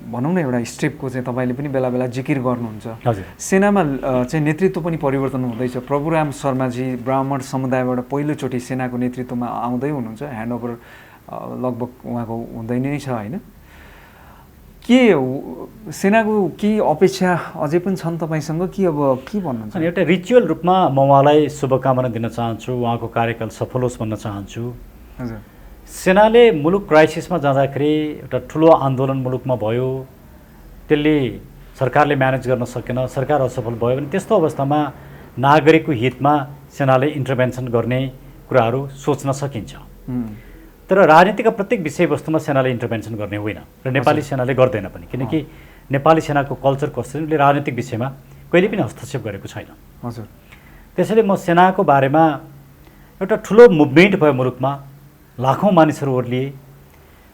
भनौँ न एउटा स्टेपको चाहिँ तपाईँले पनि बेला बेला जिकिर गर्नुहुन्छ। हजुर, सेनामा चाहिँ नेतृत्व पनि परिवर्तन हुँदैछ। प्रभुराम शर्माजी ब्राह्मण समुदायबाट पहिलोचोटि सेनाको नेतृत्वमा आउँदै हुनुहुन्छ। ह्यान्डओभर लगभग उहाँको हुँदै नै छ होइन? के सेनाको केही अपेक्षा अझै पनि छन् तपाईँसँग कि अब के भन्नुहुन्छ? अनि एउटा रिचुअल रूपमा म उहाँलाई शुभकामना दिन चाहन्छु, उहाँको कार्यकाल सफल होस् भन्न चाहन्छु। हजुर, सेनाले मुलुक क्राइसिसमा जाँदाखेरि एउटा ठुलो आन्दोलन मुलुकमा भयो, त्यसले सरकारले म्यानेज गर्न सकेन, सरकार असफल भयो भने त्यस्तो अवस्थामा नागरिकको हितमा सेनाले इन्टरभेन्सन गर्ने कुराहरू सोच्न सकिन्छ। तर राजनीतिका प्रत्येक विषयवस्तुमा सेनाले इन्टरभेन्सन गर्ने होइन र नेपाली सेनाले गर्दैन पनि, किनकि नेपाली सेनाको कल्चर कस्तो छ, उसले राजनीतिक विषयमा कहिले पनि हस्तक्षेप गरेको छैन। हजुर, त्यसैले म सेनाको बारेमा एउटा ठुलो मुभमेन्ट भयो मुलुकमा, लाखौँ मानिसहरू ओर्लिए,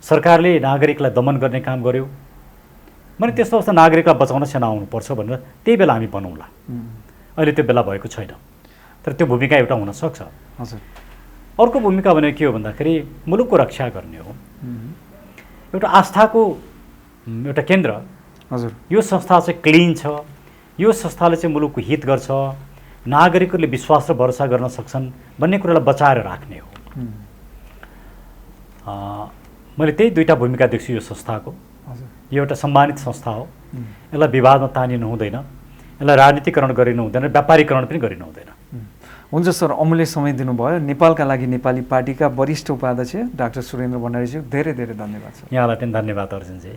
सरकारले नागरिकलाई दमन गर्ने काम गर्यो भने त्यस्तो अवस्था नागरिकलाई बचाउन सेना आउनुपर्छ भनेर त्यही बेला हामी बनाउँला। अहिले त्यो बेला भएको छैन, तर त्यो भूमिका एउटा हुनसक्छ। हजुर, अर्को भूमिका भनेको के हो भन्दाखेरि मुलुकको रक्षा गर्ने हो, एउटा आस्थाको एउटा केन्द्र। हजुर, यो संस्था चाहिँ क्लिन छ, यो संस्थाले चाहिँ मुलुकको हित गर्छ, नागरिकहरूले विश्वास र भरोसा गर्न सक्छन् भन्ने कुरालाई बचाएर राख्ने हो। मैले त्यही दुईवटा भूमिका देख्छु यो संस्थाको। यो एउटा सम्मानित संस्था हो, यसलाई विवादमा तानिनु हुँदैन, यसलाई राजनीतिकरण गरिनु हुँदैन, व्यापारीकरण पनि गरिनु हुँदैन। हुन्छ सर, अमूल्य समय दिनुभयो। नेपालका लागि नेपाली पार्टीका वरिष्ठ उपाध्यक्ष डाक्टर सुरेन्द्र भण्डारीज्यू धेरै धेरै धन्यवाद छ। यहाँलाई पनि धन्यवाद अर्जुनजी।